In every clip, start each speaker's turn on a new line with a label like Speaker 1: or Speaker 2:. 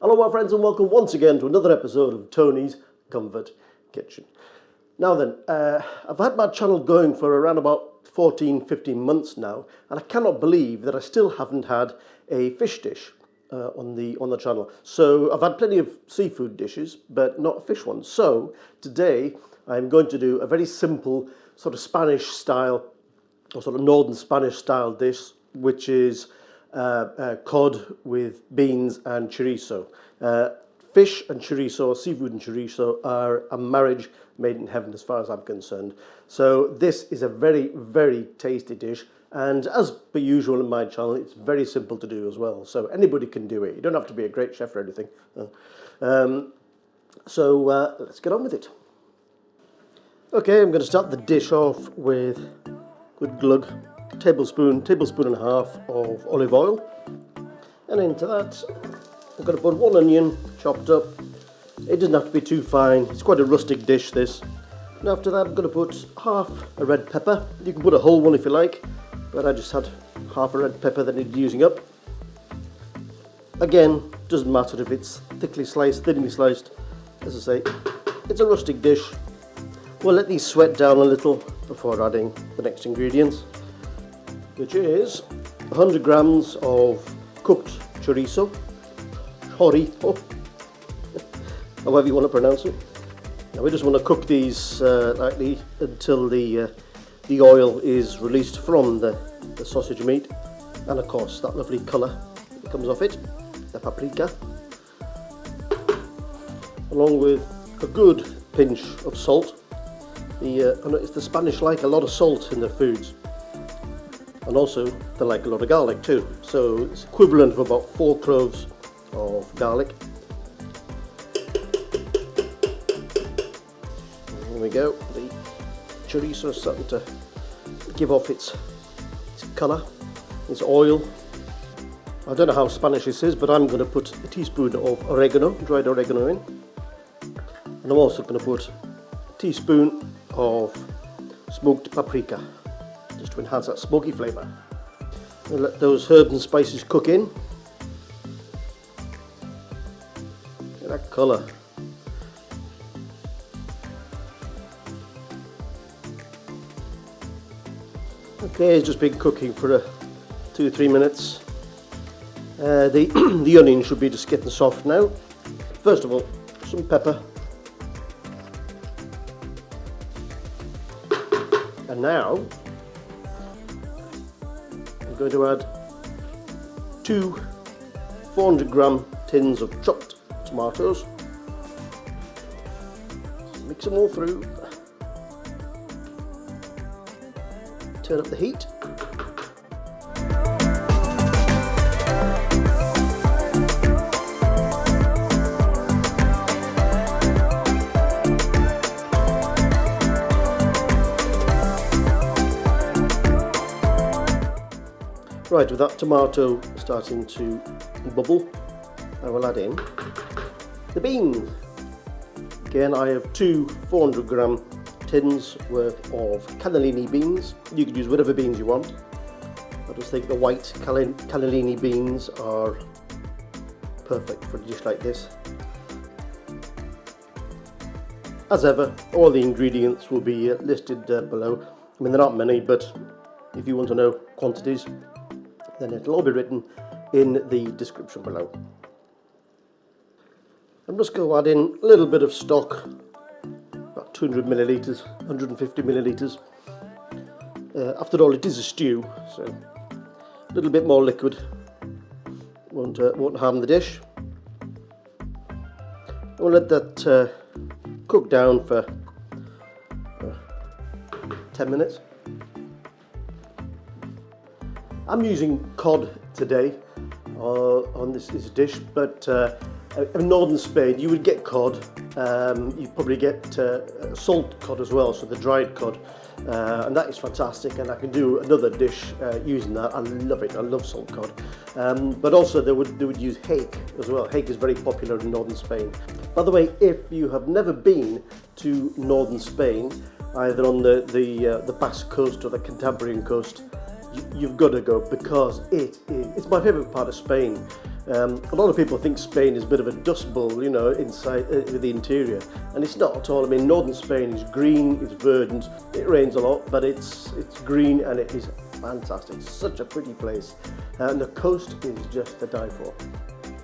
Speaker 1: Hello my friends and welcome once again to another episode of Tony's Comfort Kitchen. Now then, I've had my channel going for around about 14-15 months now, and I cannot believe that I still haven't had a fish dish on the channel. So I've had plenty of seafood dishes, but not a fish one. So today I'm going to do a very simple sort of Spanish style, or sort of northern Spanish style dish, which is cod with beans and chorizo. Fish and chorizo, seafood and chorizo, are a marriage made in heaven as far as I'm concerned. So this is a very, very tasty dish, and as per usual in my channel, it's very simple to do as well. So anybody can do it. You don't have to be a great chef or anything. Let's get on with it. Okay, I'm going to start the dish off with good glug, tablespoon and a half of olive oil, and into that I'm going to put one onion chopped up. It doesn't have to be too fine, it's quite a rustic dish this. And after that I'm going to put half a red pepper. You can put a whole one if you like, but I just had half a red pepper that needed using up. Again, doesn't matter if it's thickly sliced, thinly sliced. As I say, it's a rustic dish. We'll let these sweat down a little before adding the next ingredients, which is 100 grams of cooked chorizo, however you want to pronounce it. Now we just want to cook these lightly until the oil is released from the sausage meat, and of course that lovely colour that comes off it, the paprika, along with a good pinch of salt. I notice the Spanish like a lot of salt in their foods, and also they like a lot of garlic too, so it's equivalent of about 4 cloves of garlic. There we go, the chorizo is starting to give off its colour, its oil. I don't know how Spanish this is, but I'm going to put a teaspoon of oregano, dried oregano in, and I'm also going to put a teaspoon of smoked paprika, just to enhance that smoky flavour. And let those herbs and spices cook in. Look at that colour. Okay, it's just been cooking for 2-3 minutes. The onion should be just getting soft now. First of all, some pepper. And now I'm going to add 2 400-gram tins of chopped tomatoes. Mix them all through. Turn up the heat. Right, with that tomato starting to bubble, I will add in the beans. Again, I have 2 400-gram tins worth of cannellini beans. You could use whatever beans you want. I just think the white cannellini beans are perfect for a dish like this. As ever, all the ingredients will be listed below. I mean, there aren't many, but if you want to know quantities, then it'll all be written in the description below. I'm just going to add in a little bit of stock, about 200 millilitres, 150 millilitres. After all, it is a stew, so a little bit more liquid won't harm the dish. We'll let that cook down for 10 minutes. I'm using cod today on this dish, but in northern Spain you would get cod. You probably get salt cod as well, so the dried cod, and that is fantastic, and I can do another dish using that. I love it. I love salt cod, but also they would use hake as well. Hake is very popular in northern Spain. By the way, if you have never been to northern Spain, either on the Basque coast or the Cantabrian coast, you've got to go, because it's my favourite part of Spain. A lot of people think Spain is a bit of a dust bowl, you know, inside with the interior, and it's not at all. I mean, northern Spain is green, it's verdant, it rains a lot, but it's green and it is fantastic. It's such a pretty place, and the coast is just to die for.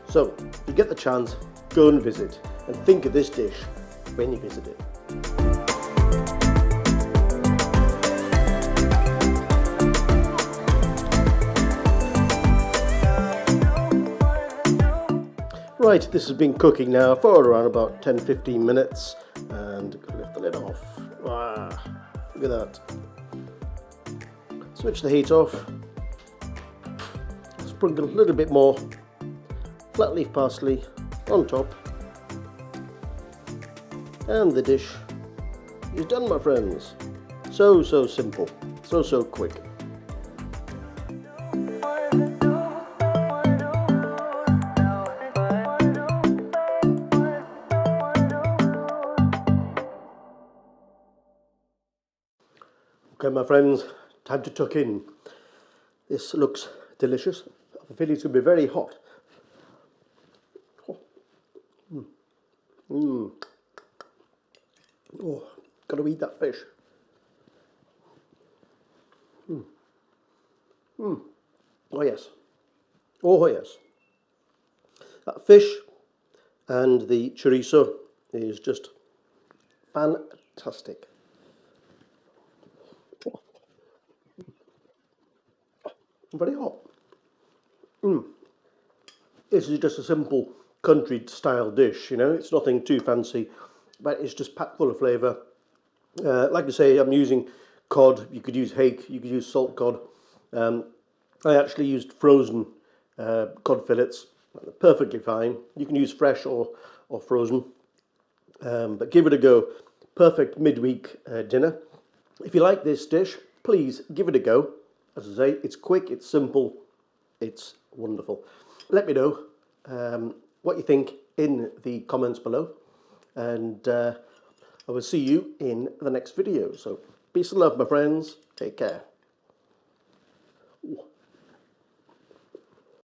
Speaker 1: So, if you get the chance, go and visit, and think of this dish when you visit it. Right, this has been cooking now for around about 10-15 minutes, and lift the lid off. Look at that. Switch the heat off. Sprinkle a little bit more flatleaf parsley on top, and the dish is done, my friends. So simple, so quick. Okay, my friends, time to tuck in. This looks delicious. I feel it's going to be very hot. Oh, got to eat that fish. Oh yes. Oh yes. That fish and the chorizo is just fantastic. Very hot. This is just a simple country style dish, you know, it's nothing too fancy, but it's just packed full of flavour. Like I say, I'm using cod. You could use hake, you could use salt cod. I actually used frozen cod fillets, perfectly fine. You can use fresh or frozen, but give it a go. Perfect midweek dinner. If you like this dish, please give it a go. As I say, it's quick, it's simple, it's wonderful. Let me know what you think in the comments below, and I will see you in the next video. So peace and love, my friends. Take care.